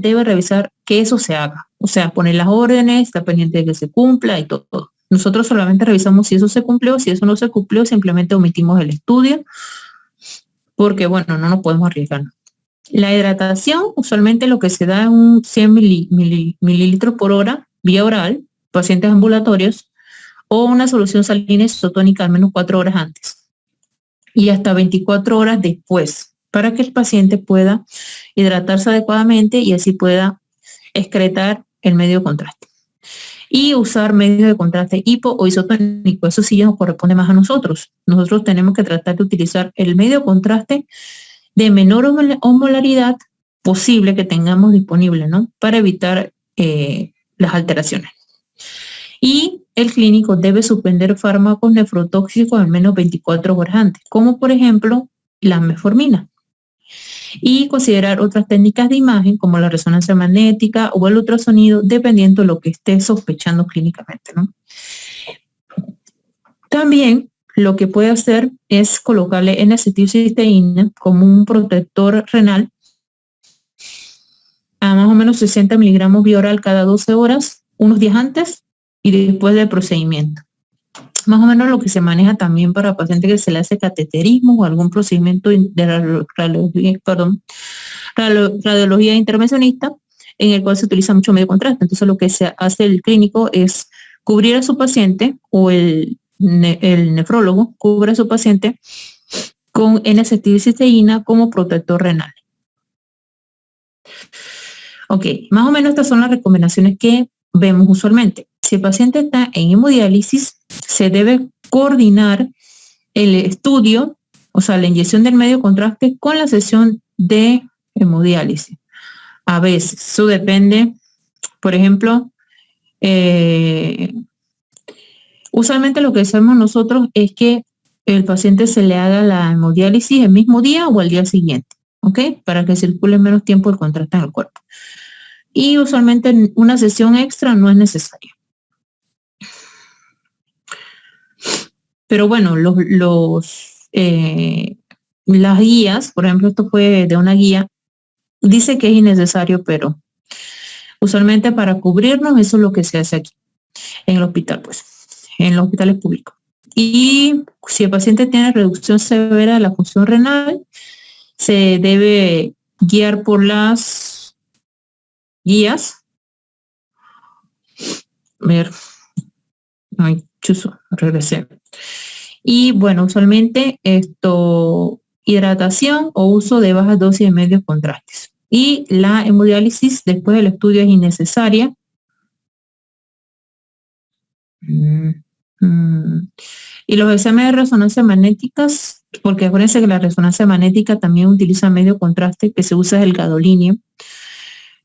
debe revisar que eso se haga. O sea, poner las órdenes, está pendiente de que se cumpla y todo. Nosotros solamente revisamos si eso se cumplió, si eso no se cumplió, simplemente omitimos el estudio, porque bueno, no nos podemos arriesgar. La hidratación, usualmente lo que se da es un 100 mililitros por hora, vía oral, pacientes ambulatorios, o una solución salina isotónica al menos 4 horas antes y hasta 24 horas después, para que el paciente pueda hidratarse adecuadamente y así pueda excretar el medio de contraste. Y usar medios de contraste hipo o isotónico, eso sí ya nos corresponde más a nosotros. Nosotros tenemos que tratar de utilizar el medio de contraste de menor osmolaridad posible que tengamos disponible, ¿no? Para evitar las alteraciones. Y el clínico debe suspender fármacos nefrotóxicos al menos 24 horas antes, como por ejemplo la metformina. Y considerar otras técnicas de imagen como la resonancia magnética o el ultrasonido, dependiendo de lo que esté sospechando clínicamente, ¿no? También lo que puede hacer es colocarle N-acetilcisteína como un protector renal a más o menos 60 miligramos vía oral cada 12 horas, unos días antes y después del procedimiento. Más o menos lo que se maneja también para pacientes que se le hace cateterismo o algún procedimiento de radiología intervencionista, en el cual se utiliza mucho medio contraste. Entonces lo que se hace el clínico es cubrir a su paciente, o el nefrólogo cubre a su paciente con N-acetilcisteína como protector renal. Ok, más o menos estas son las recomendaciones que vemos usualmente. Si el paciente está en hemodiálisis, se debe coordinar el estudio, o sea, la inyección del medio contraste con la sesión de hemodiálisis. A veces, eso depende, por ejemplo, usualmente lo que hacemos nosotros es que el paciente se le haga la hemodiálisis el mismo día o al día siguiente, ¿ok? Para que circule menos tiempo el contraste en el cuerpo. Y usualmente una sesión extra no es necesaria. Pero bueno, las guías, por ejemplo, esto fue de una guía, dice que es innecesario, pero usualmente para cubrirnos eso es lo que se hace aquí, en el hospital, pues, en los hospitales públicos. Y si el paciente tiene reducción severa de la función renal, se debe guiar por las guías. A ver, ay, chuzo, regresé. Y bueno, usualmente hidratación o uso de bajas dosis de medios contrastes. Y la hemodiálisis después del estudio es innecesaria. Y los exámenes de resonancia magnéticas, porque acuérdense que la resonancia magnética también utiliza medio contraste, que se usa el gadolínio.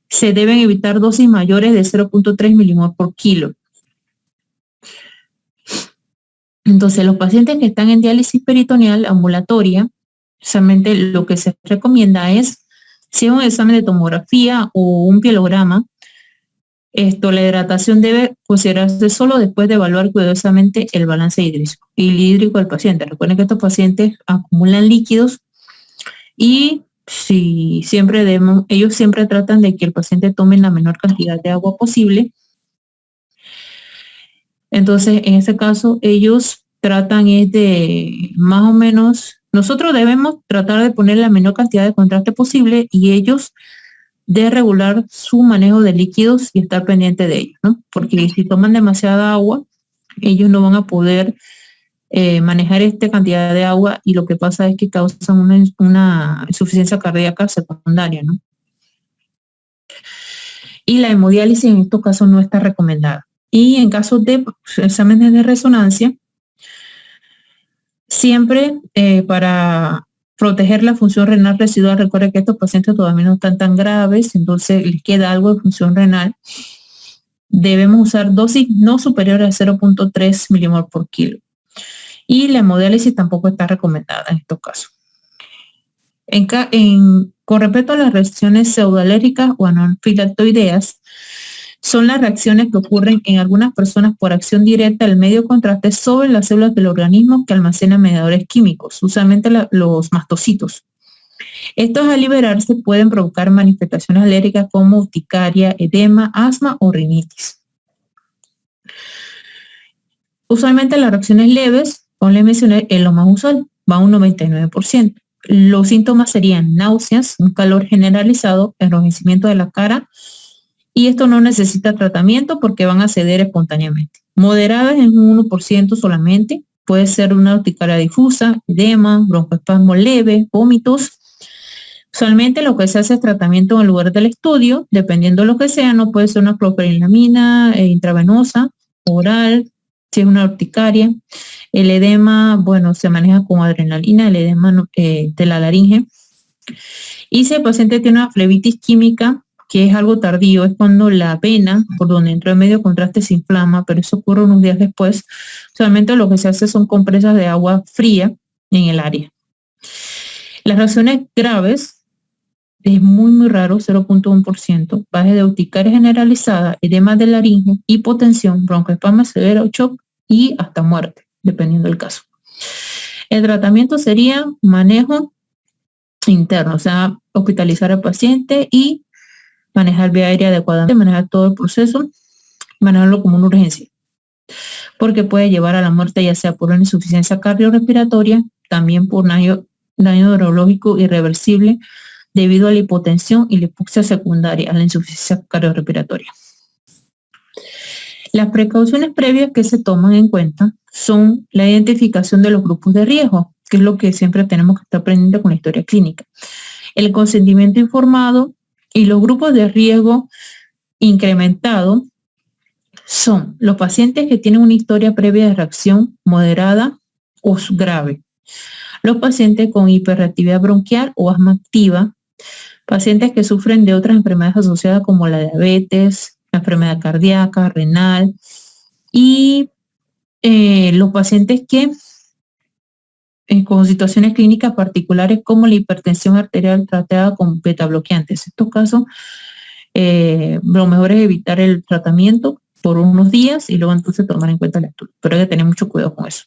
Se deben evitar dosis mayores de 0.3 milimol por kilo. Entonces, los pacientes que están en diálisis peritoneal ambulatoria, solamente lo que se recomienda es, si es un examen de tomografía o un pielograma, la hidratación debe considerarse solo después de evaluar cuidadosamente el balance hídrico del paciente. Recuerden que estos pacientes acumulan líquidos y ellos siempre tratan de que el paciente tome la menor cantidad de agua posible. Entonces, en este caso, ellos tratan de más o menos, nosotros debemos tratar de poner la menor cantidad de contraste posible y ellos de regular su manejo de líquidos y estar pendiente de ellos, ¿no? Porque si toman demasiada agua, ellos no van a poder manejar esta cantidad de agua y lo que pasa es que causan una insuficiencia cardíaca secundaria, ¿no? Y la hemodiálisis en estos casos no está recomendada. Y en casos de exámenes de resonancia, siempre para proteger la función renal residual, recuerda que estos pacientes todavía no están tan graves, entonces les queda algo de función renal, debemos usar dosis no superiores a 0.3 milimol por kilo. Y la hemodiálisis tampoco está recomendada en estos casos. Con respecto a las reacciones pseudoalérgicas o anafilactoideas, son las reacciones que ocurren en algunas personas por acción directa del medio contraste sobre las células del organismo que almacenan mediadores químicos, usualmente los mastocitos. Estos al liberarse pueden provocar manifestaciones alérgicas como urticaria, edema, asma o rinitis. Usualmente las reacciones leves, como les mencioné, es lo más usual, va a un 99%. Los síntomas serían náuseas, un calor generalizado, enrojecimiento de la cara, y esto no necesita tratamiento porque van a ceder espontáneamente. Moderadas en un 1% solamente, puede ser una urticaria difusa, edema, broncoespasmo leve, vómitos. Usualmente lo que se hace es tratamiento en el lugar del estudio, dependiendo de lo que sea, no puede ser una clofeniramina intravenosa, oral, si es una urticaria. El edema, bueno, se maneja con adrenalina, el edema de la laringe. Y si el paciente tiene una flebitis química, que es algo tardío, es cuando la vena por donde entró el medio contraste se inflama, pero eso ocurre unos días después. Usualmente lo que se hace son compresas de agua fría en el área. Las reacciones graves es muy raro, 0.1%, baje de urticaria generalizada, edema de laringe, hipotensión, broncoespasmo severo, shock y hasta muerte, dependiendo del caso. El tratamiento sería manejo interno, o sea, hospitalizar al paciente y manejar vía aérea adecuadamente, manejar todo el proceso, manejarlo como una urgencia, porque puede llevar a la muerte ya sea por una insuficiencia cardiorrespiratoria, también por daño neurológico irreversible, debido a la hipotensión y la hipoxia secundaria a la insuficiencia cardiorrespiratoria. Las precauciones previas que se toman en cuenta son la identificación de los grupos de riesgo, que es lo que siempre tenemos que estar aprendiendo con la historia clínica. El consentimiento informado y los grupos de riesgo incrementado son los pacientes que tienen una historia previa de reacción moderada o grave, los pacientes con hiperreactividad bronquial o asma activa, pacientes que sufren de otras enfermedades asociadas como la diabetes, la enfermedad cardíaca, renal, y los pacientes que con situaciones clínicas particulares como la hipertensión arterial tratada con beta bloqueantes. En estos casos, lo mejor es evitar el tratamiento por unos días y luego entonces tomar en cuenta el estudio, pero hay que tener mucho cuidado con eso.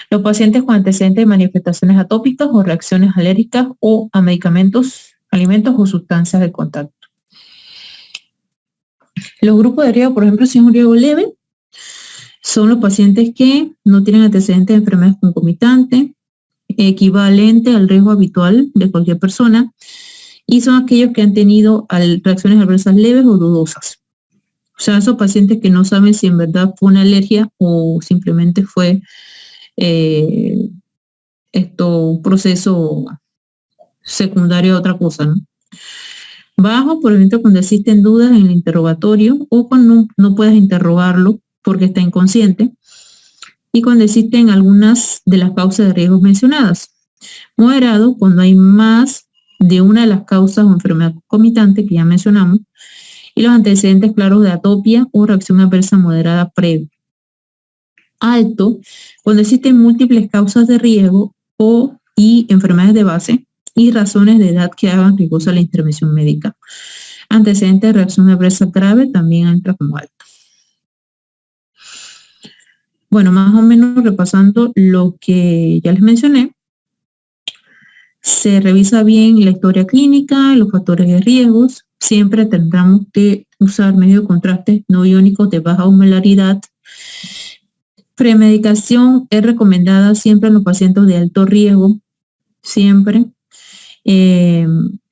Los pacientes con antecedentes de manifestaciones atópicas o reacciones alérgicas o a medicamentos, alimentos o sustancias de contacto. Los grupos de riesgo, por ejemplo, si es un riesgo leve, son los pacientes que no tienen antecedentes de enfermedades concomitantes, equivalente al riesgo habitual de cualquier persona, y son aquellos que han tenido reacciones adversas leves o dudosas. O sea, esos pacientes que no saben si en verdad fue una alergia o simplemente fue un proceso secundario a otra cosa, ¿no? Bajo, por ejemplo, cuando existen dudas en el interrogatorio o cuando no puedes interrogarlo porque está inconsciente, y cuando existen algunas de las causas de riesgo mencionadas. Moderado, cuando hay más de una de las causas o enfermedad concomitante que ya mencionamos, y los antecedentes claros de atopia o reacción adversa moderada previa. Alto, cuando existen múltiples causas de riesgo y enfermedades de base y razones de edad que hagan riesgosa la intervención médica. Antecedentes de reacción adversa grave también entra como alto. Bueno, más o menos repasando lo que ya les mencioné, se revisa bien la historia clínica, los factores de riesgos. Siempre tendremos que usar medios de contraste no iónicos de baja osmolaridad. Premedicación es recomendada siempre en los pacientes de alto riesgo, siempre.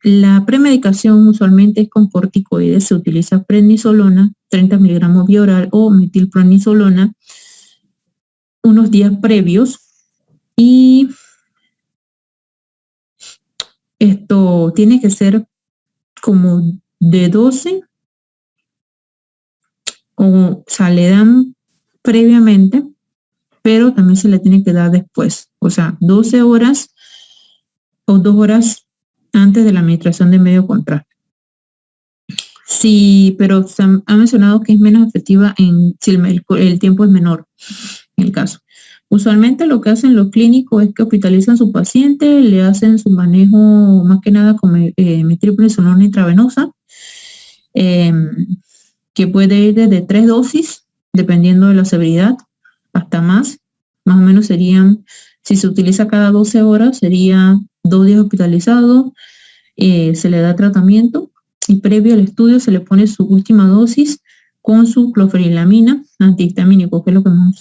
La premedicación usualmente es con corticoides, se utiliza prednisolona, 30 miligramos vía oral o metilprednisolona unos días previos, y esto tiene que ser como de 12, o sea, le dan previamente, pero también se le tiene que dar después, o sea, 12 horas o 2 horas antes de la administración de medio contraste. Sí, pero se ha mencionado que es menos efectiva si el tiempo es menor en el caso. Usualmente lo que hacen los clínicos es que hospitalizan a su paciente, le hacen su manejo más que nada con metilprednisolona intravenosa, que puede ir desde 3 dosis, dependiendo de la severidad, hasta más. Más o menos serían Si se utiliza cada 12 horas, sería 2 días hospitalizado, se le da tratamiento y previo al estudio se le pone su última dosis con su clofeniramina antihistamínico, que es lo que más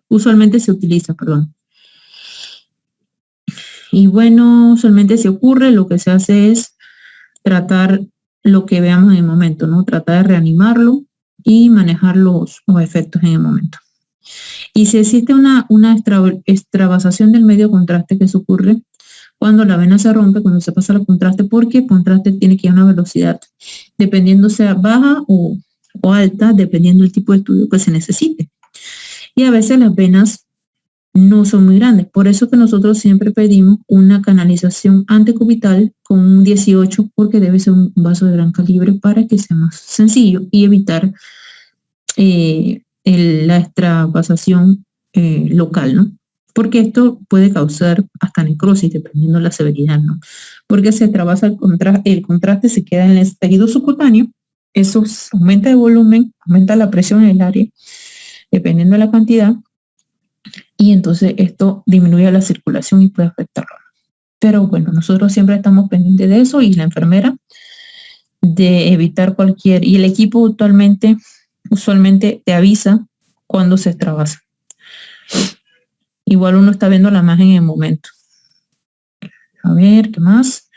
usualmente se utiliza, perdón. Y bueno, usualmente si ocurre, lo que se hace es tratar lo que veamos en el momento, ¿no? Tratar de reanimarlo y manejar los efectos en el momento. Y si existe una extravasación del medio contraste, que se ocurre cuando la vena se rompe, cuando se pasa al contraste, porque el contraste tiene que ir a una velocidad, dependiendo sea baja o alta, dependiendo del tipo de estudio que se necesite. Y a veces las venas no son muy grandes, por eso que nosotros siempre pedimos una canalización antecubital con un 18, porque debe ser un vaso de gran calibre para que sea más sencillo y evitar la extravasación local, ¿no? Porque esto puede causar hasta necrosis, dependiendo de la severidad, ¿no? Porque se extravasa el contraste se queda en el tejido subcutáneo, eso aumenta el volumen, aumenta la presión en el área, dependiendo de la cantidad, y entonces esto disminuye la circulación y puede afectarlo. Pero bueno, nosotros siempre estamos pendientes de eso y la enfermera de evitar y el equipo usualmente te avisa cuando se extravasa. Igual uno está viendo la imagen en el momento. A ver, ¿qué más?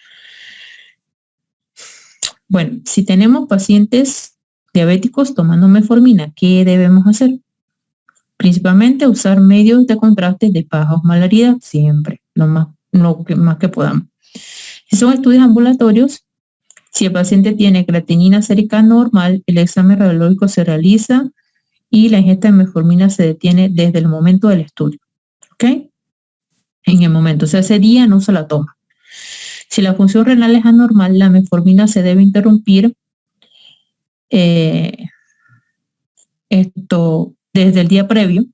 Bueno, si tenemos pacientes diabéticos tomando metformina, ¿qué debemos hacer? Principalmente usar medios de contraste de baja osmolaridad, siempre, lo más que podamos. Si son estudios ambulatorios, si el paciente tiene creatinina sérica normal, el examen radiológico se realiza y la ingesta de metformina se detiene desde el momento del estudio. ¿Ok? En el momento, o sea, ese día no se la toma. Si la función renal es anormal, la metformina se debe interrumpir desde el día previo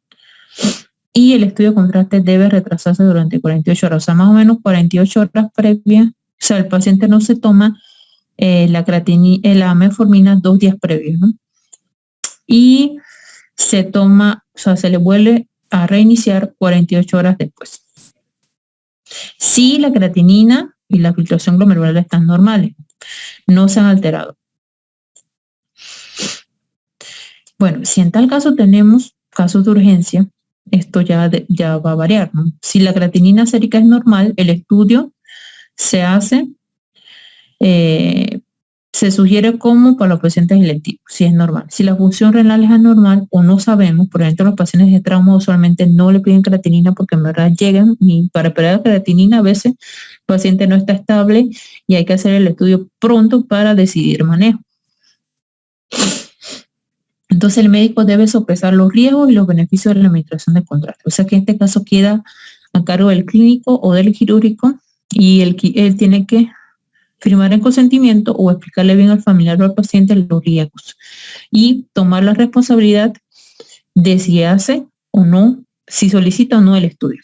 y el estudio de contraste debe retrasarse durante 48 horas, o sea, más o menos 48 horas previas. O sea, el paciente no se toma la metformina 2 días previos, ¿no? Y se toma, o sea, se le vuelve a reiniciar 48 horas después. Si la creatinina y la filtración glomerular están normales, no se han alterado. Bueno, si en tal caso tenemos casos de urgencia, esto ya va a variar, ¿no? Si la creatinina sérica es normal, el estudio se hace, se sugiere como para los pacientes electivos, si es normal. Si la función renal es anormal o no sabemos, por ejemplo, los pacientes de trauma usualmente no le piden creatinina porque en verdad llegan y para esperar la creatinina a veces el paciente no está estable y hay que hacer el estudio pronto para decidir manejo. Entonces el médico debe sopesar los riesgos y los beneficios de la administración de contraste. O sea que en este caso queda a cargo del clínico o del quirúrgico y él tiene que firmar el consentimiento o explicarle bien al familiar o al paciente los riesgos y tomar la responsabilidad de si hace o no, si solicita o no el estudio.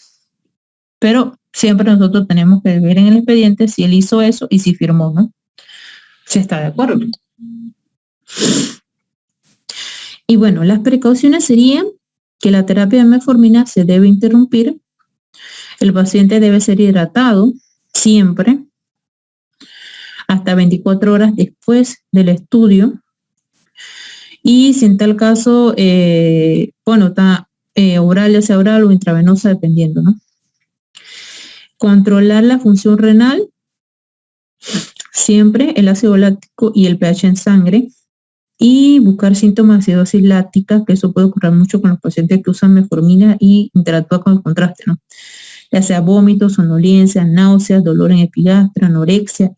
Pero siempre nosotros tenemos que ver en el expediente si él hizo eso y si firmó, ¿no? Si está de acuerdo. Y bueno, las precauciones serían que la terapia de metformina se debe interrumpir, el paciente debe ser hidratado siempre, hasta 24 horas después del estudio, y si en tal caso, está oral, ya sea oral o intravenosa, dependiendo, ¿no? Controlar la función renal, siempre el ácido láctico y el pH en sangre, y buscar síntomas de acidosis láctica, que eso puede ocurrir mucho con los pacientes que usan metformina y interactúa con el contraste, ¿no? Ya sea vómitos, somnolencia, náuseas, dolor en epigastra, anorexia,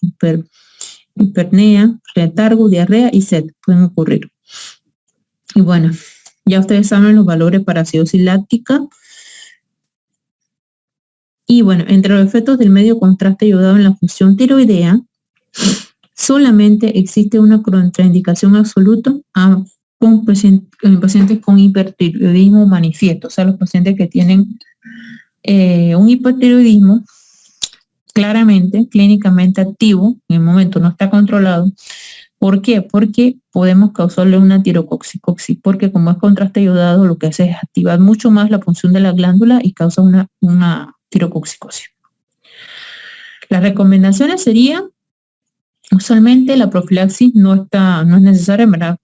hipernea, letargo, diarrea y sed pueden ocurrir. Y bueno, ya ustedes saben los valores para acidosis láctica. Y bueno, entre los efectos del medio contraste ayudado en la función tiroidea, solamente existe una contraindicación absoluta en pacientes con hipertiroidismo manifiesto, o sea, los pacientes que tienen un hipertiroidismo claramente, clínicamente activo, en el momento no está controlado, ¿Por qué? Porque podemos causarle una tirocoxicosis, porque como es contraste ayudado, lo que hace es activar mucho más la función de la glándula y causa una tirocoxicosis. Las recomendaciones serían, usualmente la profilaxis no es necesaria, ¿verdad?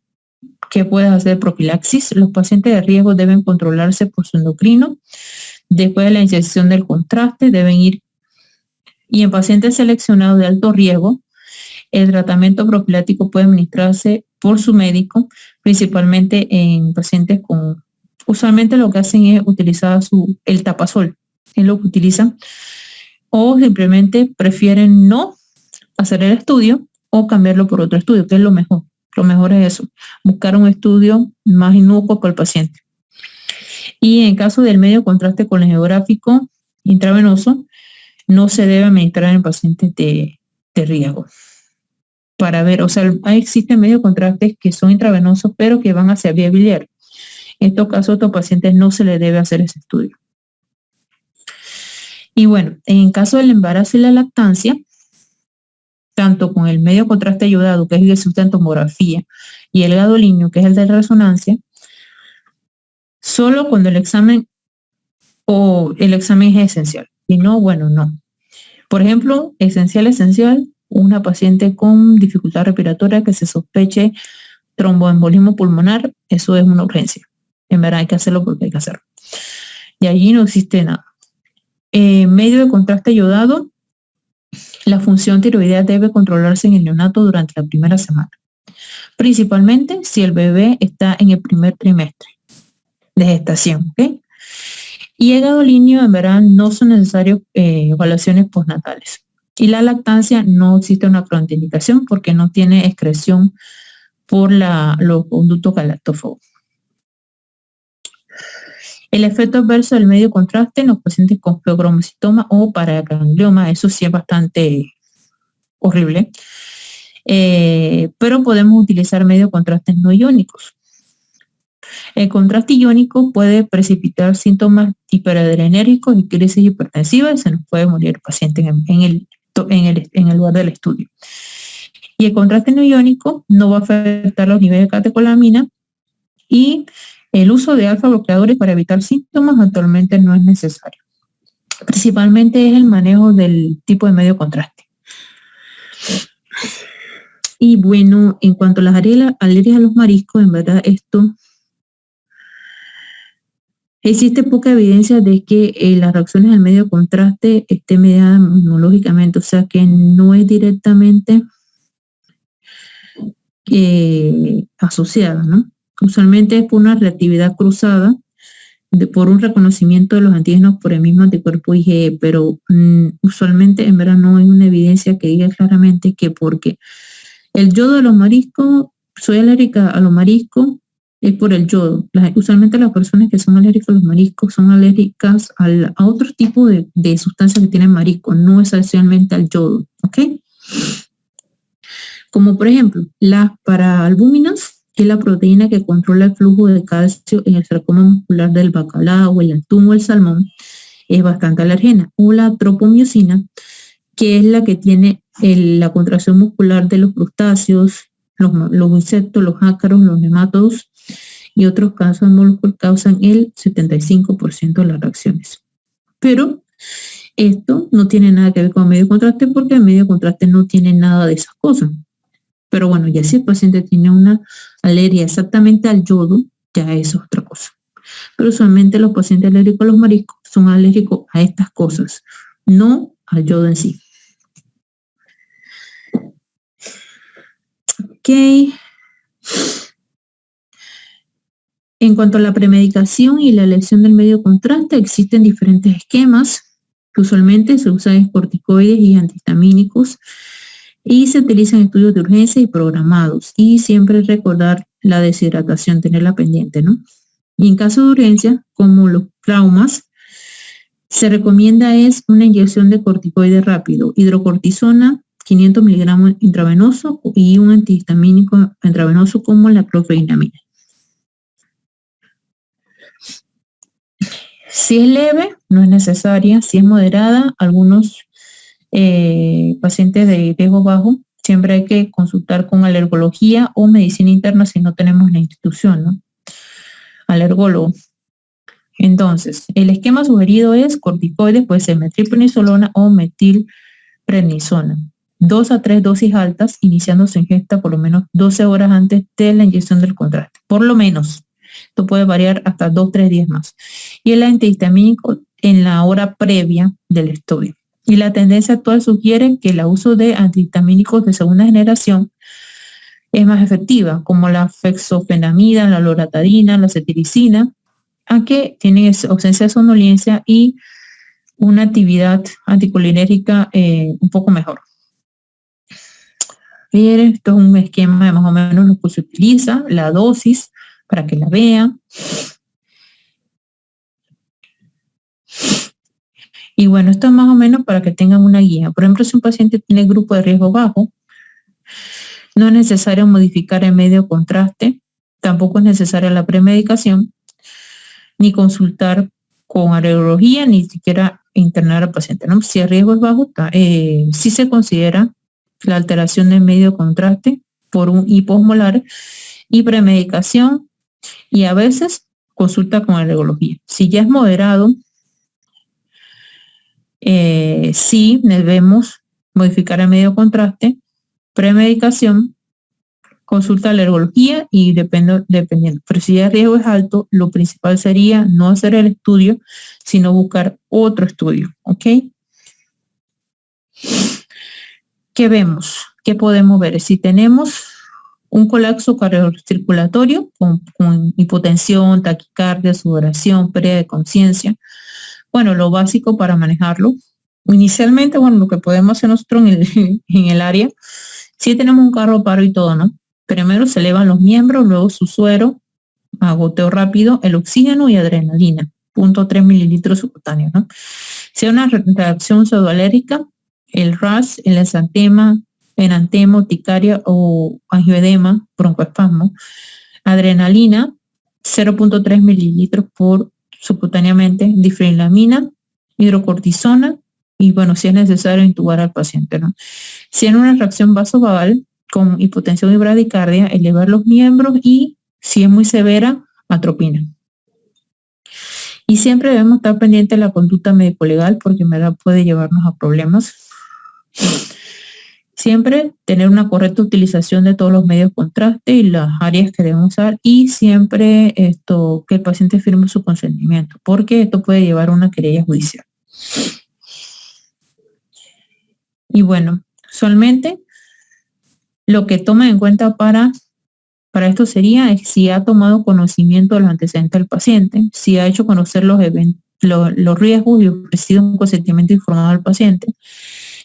¿Qué puedes hacer profilaxis? Los pacientes de riesgo deben controlarse por su endocrino. Después de la iniciación del contraste deben ir, y en pacientes seleccionados de alto riesgo, el tratamiento profiláctico puede administrarse por su médico, principalmente en pacientes con, usualmente lo que hacen es utilizar el tapasol, es lo que utilizan, o simplemente prefieren no hacer el estudio o cambiarlo por otro estudio, que es lo mejor. Lo mejor es eso, buscar un estudio más inocuo para el paciente. Y en caso del medio contraste colegiográfico intravenoso, no se debe administrar en pacientes de riesgo. Para ver, o sea, existen medios contrastes que son intravenosos, pero que van hacia vía biliar. En estos casos, a estos pacientes no se les debe hacer ese estudio. Y bueno, en caso del embarazo y la lactancia, tanto con el medio contraste ayudado, que es el de sustentomografía, y el gadolinio, que es el de resonancia, solo cuando el examen es esencial. Y no, bueno, no. Por ejemplo, esencial, una paciente con dificultad respiratoria que se sospeche tromboembolismo pulmonar, eso es una urgencia. En verdad hay que hacerlo porque hay que hacerlo. Y allí no existe nada. Medio de contraste ayudado, la función tiroidea debe controlarse en el neonato durante la primera semana, principalmente si el bebé está en el primer trimestre de gestación, ¿ok? Y el gadolinio, en verdad, no son necesarias evaluaciones postnatales. Y la lactancia no existe una contraindicación porque no tiene excreción por los conductos galactófagos. El efecto adverso del medio contraste en los pacientes con feocromocitoma o paraganglioma, eso sí es bastante horrible, pero podemos utilizar medios contrastes no iónicos. El contraste iónico puede precipitar síntomas hiperadrenérgicos y crisis hipertensiva y se nos puede morir el paciente en el lugar del estudio. Y el contraste no iónico no va a afectar los niveles de catecolamina y el uso de alfa bloqueadores para evitar síntomas actualmente no es necesario. Principalmente es el manejo del tipo de medio contraste. Y bueno, en cuanto a las alergias a los mariscos, en verdad esto existe poca evidencia de que las reacciones al medio contraste estén mediadas inmunológicamente, o sea que no es directamente asociada, ¿no? Usualmente es por una reactividad cruzada, por un reconocimiento de los antígenos por el mismo anticuerpo IgE, pero usualmente en verdad no hay una evidencia que diga claramente que porque el yodo de los mariscos, soy alérgica a los mariscos, es por el yodo. Usualmente las personas que son alérgicas a los mariscos son alérgicas a otro tipo de sustancias que tienen marisco, no esencialmente al yodo, ¿ok? Como por ejemplo, las paraalbúminas, que es la proteína que controla el flujo de calcio en el sarcoma muscular del bacalao, el atún o el salmón, es bastante alergena. O la tropomiosina, que es la que tiene la contracción muscular de los crustáceos, los insectos, los ácaros, los nematodos y otros casos de moluscos causan el 75% de las reacciones. Pero esto no tiene nada que ver con el medio contraste porque el medio contraste no tiene nada de esas cosas. Pero bueno, ya si el paciente tiene una alergia exactamente al yodo, ya eso es otra cosa. Pero usualmente los pacientes alérgicos a los mariscos son alérgicos a estas cosas, no al yodo en sí. Ok. En cuanto a la premedicación y la elección del medio contraste, existen diferentes esquemas que usualmente se usan corticoides y antihistamínicos y se utilizan estudios de urgencia y programados. Y siempre recordar la deshidratación, tenerla pendiente, ¿no? Y en caso de urgencia, como los traumas, se recomienda es una inyección de corticoide rápido, hidrocortisona, 500 miligramos intravenoso y un antihistamínico intravenoso como la clofeniramina. Si es leve, no es necesaria. Si es moderada, algunos pacientes de riesgo bajo Siempre hay que consultar con alergología o medicina interna si no tenemos la institución, ¿no? Alergólogo. Entonces, el esquema sugerido es corticoides, puede ser metilprednisolona o metilprednisona. 2 a 3 dosis altas, iniciando su ingesta por lo menos 12 horas antes de la inyección del contraste. Por lo menos. Esto puede variar hasta 2 o 3 días más. Y el antihistamínico en la hora previa del estudio. Y la tendencia actual sugiere que el uso de antihistamínicos de segunda generación es más efectiva, como la fexofenamida, la loratadina, la cetiricina, a que tienen ausencia de somnolencia y una actividad anticolinérgica un poco mejor. Esto es un esquema de más o menos lo que se utiliza, la dosis, para que la vean. Y bueno, esto es más o menos para que tengan una guía. Por ejemplo, si un paciente tiene grupo de riesgo bajo, no es necesario modificar el medio de contraste, tampoco es necesaria la premedicación, ni consultar con alergología, ni siquiera internar al paciente, ¿no? Si el riesgo es bajo, sí se considera la alteración del medio de contraste por un hiposmolar y premedicación, y a veces consulta con alergología. Si ya es moderado, sí debemos modificar el medio de contraste, premedicación, consulta alergología y dependiendo. Pero si el riesgo es alto, lo principal sería no hacer el estudio, sino buscar otro estudio, ¿ok? ¿Qué vemos? ¿Qué podemos ver? Si tenemos un colapso cardiocirculatorio con hipotensión, taquicardia, sudoración, pérdida de conciencia, bueno, lo básico para manejarlo. Inicialmente, bueno, lo que podemos hacer nosotros en el área, si tenemos un carro paro y todo, ¿no? Primero se elevan los miembros, luego su suero, a goteo rápido, el oxígeno y adrenalina, 0.3 mililitros subcutáneos, ¿no? Si hay una reacción pseudoalérgica, el RAS, el exantema, enantema, urticaria o angioedema, broncoespasmo, adrenalina, 0.3 mililitros por subcutáneamente, difenilamina, hidrocortisona, y bueno, si es necesario intubar al paciente, ¿no? Si hay una reacción vasovagal con hipotensión y bradicardia, elevar los miembros y, si es muy severa, atropina. Y siempre debemos estar pendientes de la conducta médico-legal porque en verdad puede llevarnos a problemas. Siempre tener una correcta utilización de todos los medios de contraste y las áreas que debemos usar, y siempre que el paciente firme su consentimiento, porque esto puede llevar a una querella judicial. Y bueno, usualmente lo que toman en cuenta para esto sería si ha tomado conocimiento de los antecedentes del paciente, si ha hecho conocer los riesgos y ofrecido un consentimiento informado al paciente,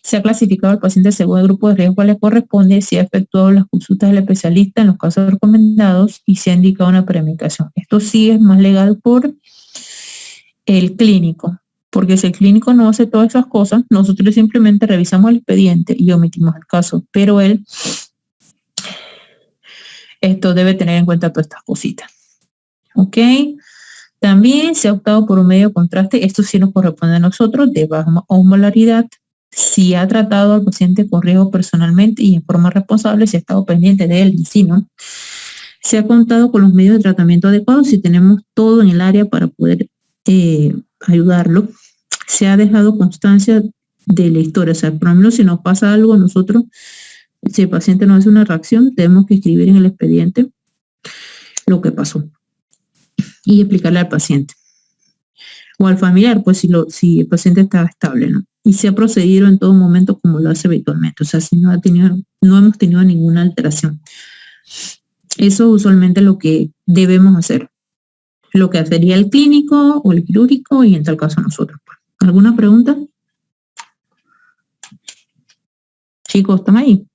si ha clasificado al paciente según el grupo de riesgo al que le corresponde, si ha efectuado las consultas del especialista en los casos recomendados y si ha indicado una premedicación. Esto sí es más legal por el clínico, porque si el clínico no hace todas esas cosas, nosotros simplemente revisamos el expediente y omitimos el caso, pero él debe tener en cuenta todas estas cositas. ¿Ok? También se ha optado por un medio de contraste, esto sí nos corresponde a nosotros, de baja osmolaridad, si ha tratado al paciente con riesgo personalmente y en forma responsable, si ha estado pendiente de él y si no. Se ha contado con los medios de tratamiento adecuados, si tenemos todo en el área para poder ayudarlo. Se ha dejado constancia de la historia, o sea, por ejemplo, si nos pasa algo, nosotros, si el paciente no hace una reacción, tenemos que escribir en el expediente lo que pasó y explicarle al paciente o al familiar, pues si el paciente estaba estable, ¿no? Y se ha procedido en todo momento como lo hace habitualmente, o sea, si no hemos tenido ninguna alteración. Eso usualmente es lo que debemos hacer, lo que hacería el clínico o el quirúrgico y en tal caso nosotros. ¿Alguna pregunta? Chicos, ¿están ahí?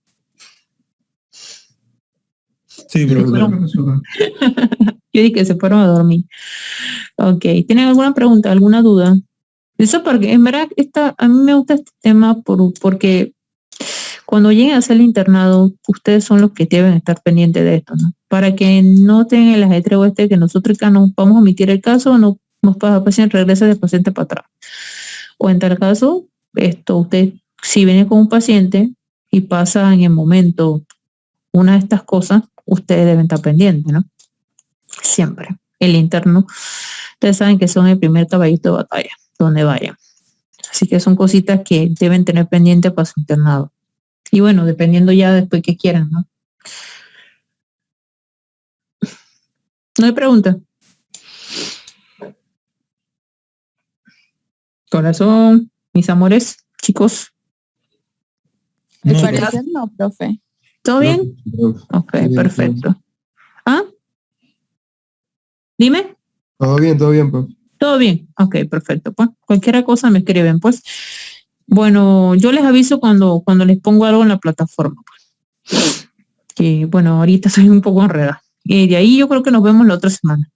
Sí, profesor. Yo dije que se fueron a dormir. Ok, ¿tienen alguna pregunta, alguna duda? Eso porque, en verdad, a mí me gusta este tema porque cuando lleguen a hacer el internado, ustedes son los que deben estar pendientes de esto, ¿no? Para que no tengan el ajetreo que nosotros acá nos vamos a omitir el caso, no nos pasa el paciente, regresa del paciente para atrás. O en tal caso, usted, si viene con un paciente y pasa en el momento una de estas cosas, ustedes deben estar pendientes, ¿no? Siempre. El interno, ustedes saben que son el primer caballito de batalla, donde vayan. Así que son cositas que deben tener pendiente para su internado. Y bueno, dependiendo ya después que quieran, ¿no? No hay pregunta. Corazón, mis amores, chicos. Al No, parecer no, profe. ¿Todo bien? Ok, Bien, perfecto. ¿Ah? Dime. todo bien, pues. Todo bien. Ok, perfecto. Pues cualquier cosa me escriben, pues. Bueno, yo les aviso cuando les pongo algo en la plataforma. Pues. Que bueno, ahorita soy un poco enredada. Y de ahí yo creo que nos vemos la otra semana.